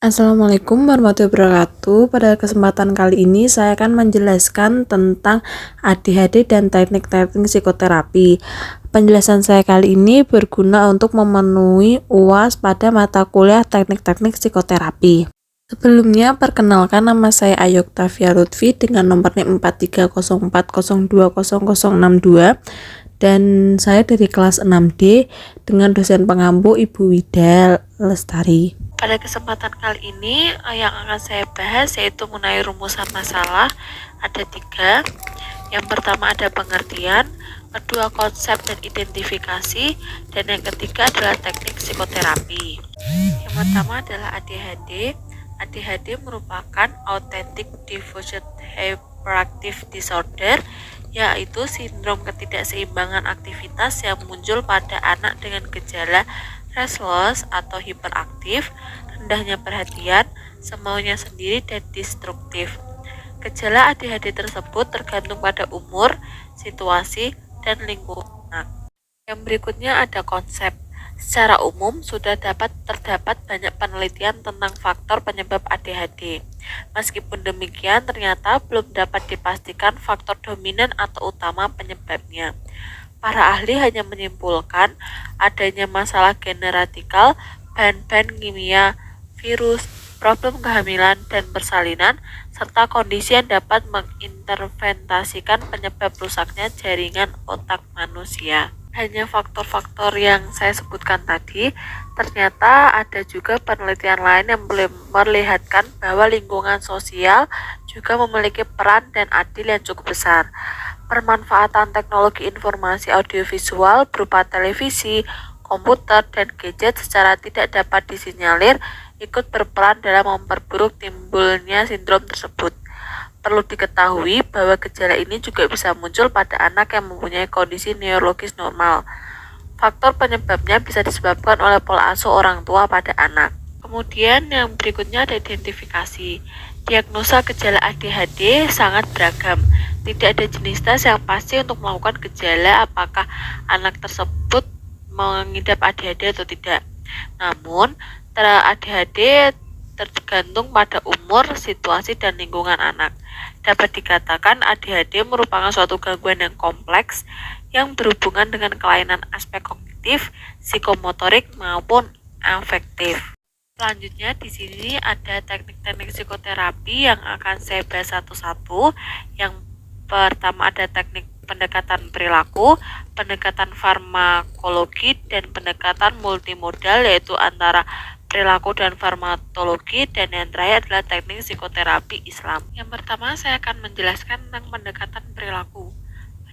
Assalamualaikum warahmatullahi wabarakatuh. Pada kesempatan kali ini saya akan menjelaskan tentang ADHD dan teknik-teknik psikoterapi. Penjelasan saya kali ini berguna untuk memenuhi UAS pada mata kuliah teknik-teknik psikoterapi. Sebelumnya, perkenalkan, nama saya Ayu Oktavia Lutfi dengan nomor NIM 4304020062 dan saya dari kelas 6D dengan dosen pengampu Ibu Wida Lestari. Pada kesempatan kali ini yang akan saya bahas yaitu mengenai rumusan masalah. Ada 3. Yang pertama ada pengertian, kedua konsep dan identifikasi, dan yang ketiga adalah teknik psikoterapi. Yang pertama adalah ADHD. ADHD merupakan Authentic Deficient Hyperactive Disorder, yaitu sindrom ketidakseimbangan aktivitas yang muncul pada anak dengan gejala restless atau hiperaktif, rendahnya perhatian, semaunya sendiri, dan destruktif. Gejala ADHD tersebut tergantung pada umur, situasi, dan lingkungan. Yang berikutnya ada konsep. Secara umum, sudah terdapat banyak penelitian tentang faktor penyebab ADHD. Meskipun demikian, ternyata belum dapat dipastikan faktor dominan atau utama penyebabnya. Para ahli hanya menyimpulkan adanya masalah generatikal, bahan-bahan kimia, virus, problem kehamilan dan persalinan, serta kondisi yang dapat menginterventasikan penyebab rusaknya jaringan otak manusia. Hanya faktor-faktor yang saya sebutkan tadi, ternyata ada juga penelitian lain yang memperlihatkan bahwa lingkungan sosial juga memiliki peran dan andil yang cukup besar. Permanfaatan teknologi informasi audiovisual berupa televisi, komputer, dan gadget secara tidak dapat disinyalir ikut berperan dalam memperburuk timbulnya sindrom tersebut. Perlu diketahui bahwa gejala ini juga bisa muncul pada anak yang mempunyai kondisi neurologis normal. Faktor penyebabnya bisa disebabkan oleh pola asuh orang tua pada anak. Kemudian yang berikutnya ada identifikasi. Diagnosa gejala ADHD sangat beragam. Tidak ada jenis tes yang pasti untuk melakukan gejala apakah anak tersebut mengidap ADHD atau tidak. Namun, ADHD tergantung pada umur, situasi, dan lingkungan anak. Dapat dikatakan ADHD merupakan suatu gangguan yang kompleks yang berhubungan dengan kelainan aspek kognitif, psikomotorik, maupun afektif. Selanjutnya di sini ada teknik-teknik psikoterapi yang akan saya bahas satu-satu. Yang pertama ada teknik pendekatan perilaku, pendekatan farmakologi, dan pendekatan multimodal yaitu antara perilaku dan farmakologi, dan yang terakhir adalah teknik psikoterapi Islam. Yang pertama saya akan menjelaskan tentang pendekatan perilaku.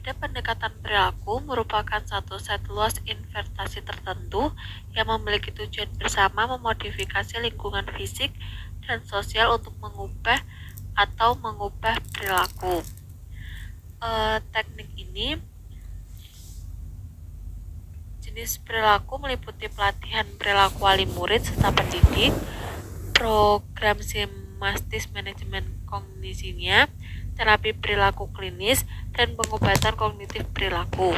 Pada pendekatan perilaku merupakan satu set luas investasi tertentu yang memiliki tujuan bersama memodifikasi lingkungan fisik dan sosial untuk mengubah perilaku. Teknik ini jenis perilaku meliputi pelatihan perilaku wali murid serta pendidik, program simastis manajemen kognisinya, terapi perilaku klinis, dan pengobatan kognitif perilaku.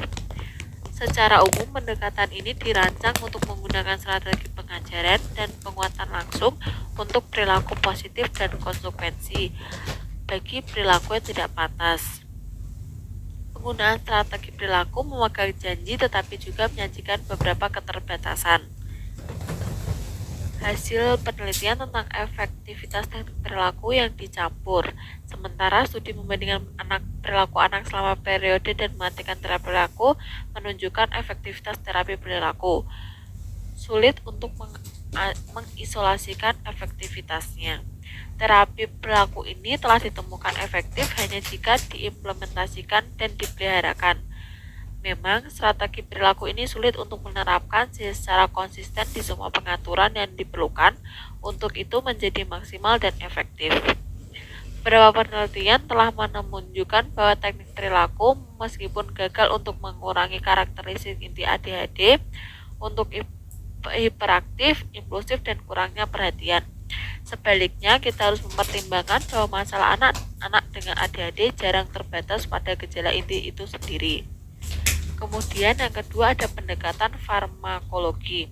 Secara umum, pendekatan ini dirancang untuk menggunakan strategi pengajaran dan penguatan langsung untuk perilaku positif dan konsekuensi bagi perilaku yang tidak pantas. Penggunaan strategi perilaku memegang janji tetapi juga menyajikan beberapa keterbatasan. Hasil penelitian tentang efektivitas teknik perilaku yang dicampur. Sementara studi membandingkan perilaku anak selama periode dan mematikan terapi perilaku menunjukkan efektivitas terapi perilaku. Sulit untuk mengisolasikan efektivitasnya. Terapi perilaku ini telah ditemukan efektif hanya jika diimplementasikan dan dipeliharakan. Memang, strategi perilaku ini sulit untuk menerapkan secara konsisten di semua pengaturan yang diperlukan untuk itu menjadi maksimal dan efektif. Beberapa penelitian telah menunjukkan bahwa teknik perilaku meskipun gagal untuk mengurangi karakteristik inti ADHD untuk hiperaktif, impulsif, dan kurangnya perhatian. Sebaliknya, kita harus mempertimbangkan bahwa masalah anak-anak dengan ADHD jarang terbatas pada gejala inti itu sendiri. Kemudian yang kedua ada pendekatan farmakologi.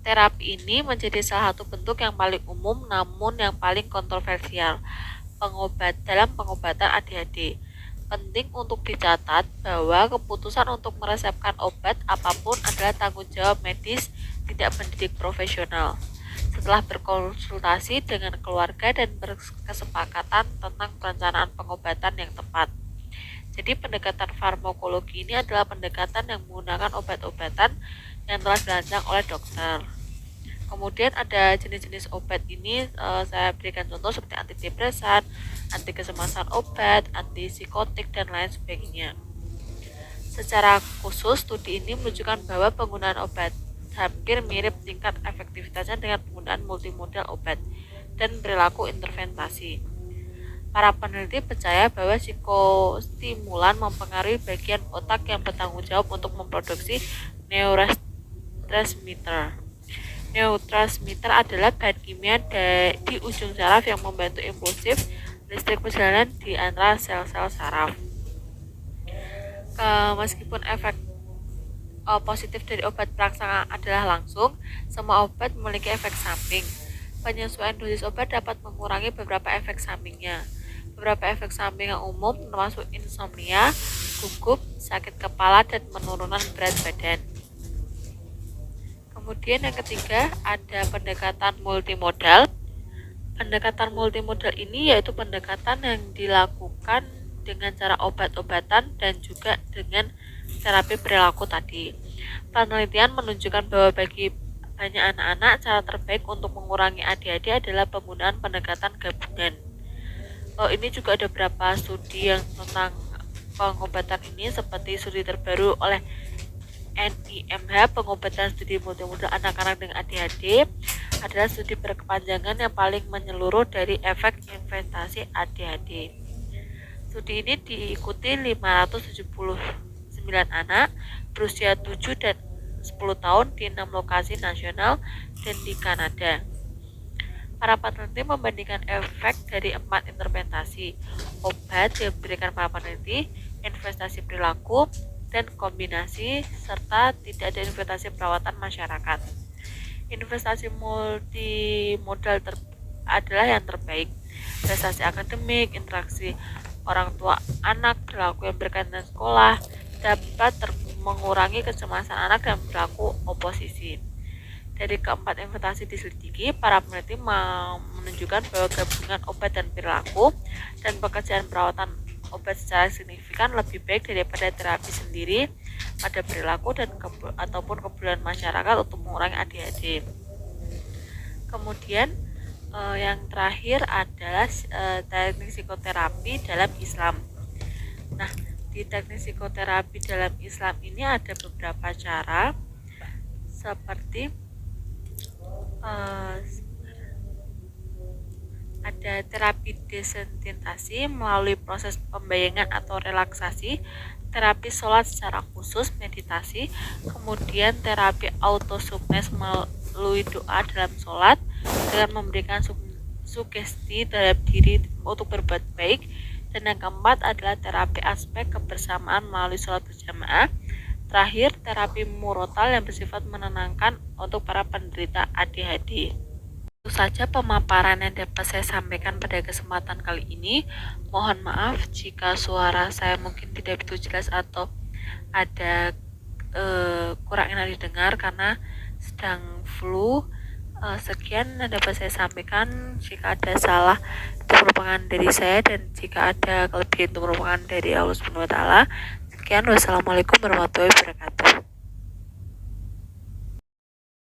Terapi ini menjadi salah satu bentuk yang paling umum namun yang paling kontroversial dalam pengobatan ADHD. Penting untuk dicatat bahwa keputusan untuk meresepkan obat apapun adalah tanggung jawab medis, tidak pendidik profesional. Setelah berkonsultasi dengan keluarga dan berkesepakatan tentang perencanaan pengobatan yang tepat. Jadi pendekatan farmakologi ini adalah pendekatan yang menggunakan obat-obatan yang telah dirancang oleh dokter. Kemudian ada jenis-jenis obat ini, saya berikan contoh seperti antidepresan, anti kecemasan obat, antipsikotik, dan lain sebagainya. Secara khusus, studi ini menunjukkan bahwa penggunaan obat hampir mirip tingkat efektivitasnya dengan penggunaan multimodal obat dan perilaku interventasi. Para peneliti percaya bahwa psikostimulan mempengaruhi bagian otak yang bertanggung jawab untuk memproduksi neurotransmitter. Neurotransmitter adalah bahan kimia di ujung saraf yang membantu impulsif listrik berjalan di antara sel-sel saraf. Meskipun efek positif dari obat perangsang adalah langsung, semua obat memiliki efek samping. Penyesuaian dosis obat dapat mengurangi beberapa efek sampingnya. Beberapa efek samping yang umum termasuk insomnia, gugup, sakit kepala, dan penurunan berat badan. Kemudian yang ketiga ada pendekatan multimodal. Pendekatan multimodal ini yaitu pendekatan yang dilakukan dengan cara obat-obatan dan juga dengan terapi perilaku tadi. Penelitian menunjukkan bahwa bagi banyak anak-anak cara terbaik untuk mengurangi ADHD adalah penggunaan pendekatan gabungan. Ini juga ada beberapa studi yang tentang pengobatan ini seperti studi terbaru oleh NIMH, pengobatan studi multimodal anak-anak dengan ADHD adalah studi berkepanjangan yang paling menyeluruh dari efek investasi ADHD. Studi ini diikuti 579 anak berusia 7 dan 10 tahun di 6 lokasi nasional dan di Kanada. Para peneliti membandingkan efek dari 4 interpretasi obat yang diberikan para peneliti, investasi perilaku, dan kombinasi, serta tidak ada investasi perawatan masyarakat. Investasi multimodal adalah yang terbaik. Prestasi akademik, interaksi orang tua anak, perilaku yang berkaitan dengan sekolah, dapat mengurangi kecemasan anak dan perilaku oposisi. Dari keempat investasi diselidiki, para peneliti menunjukkan bahwa gabungan obat dan perilaku dan pekerjaan perawatan obat secara signifikan lebih baik daripada terapi sendiri pada perilaku dan ataupun kebutuhan masyarakat untuk mengurangi ADHD. Kemudian yang terakhir adalah teknik psikoterapi dalam Islam. Nah, di teknik psikoterapi dalam Islam ini ada beberapa cara seperti ada terapi desensitasi melalui proses pembayangan atau relaksasi, terapi sholat secara khusus, meditasi, kemudian terapi autosugnes melalui doa dalam sholat dengan memberikan sugesti terhadap diri untuk berbuat baik, dan yang keempat adalah terapi aspek kebersamaan melalui sholat berjamaah. Terakhir, terapi murotal yang bersifat menenangkan untuk para penderita ADHD. Itu saja pemaparan yang dapat saya sampaikan pada kesempatan kali ini. Mohon maaf jika suara saya mungkin tidak begitu jelas atau ada kurang enak didengar karena sedang flu. Sekian yang dapat saya sampaikan. Jika ada salah itu merupakan dari saya, dan jika ada kelebihan itu merupakan dari Allah Subhanahu wa Ta'ala. Sekian, wassalamualaikum warahmatullahi wabarakatuh.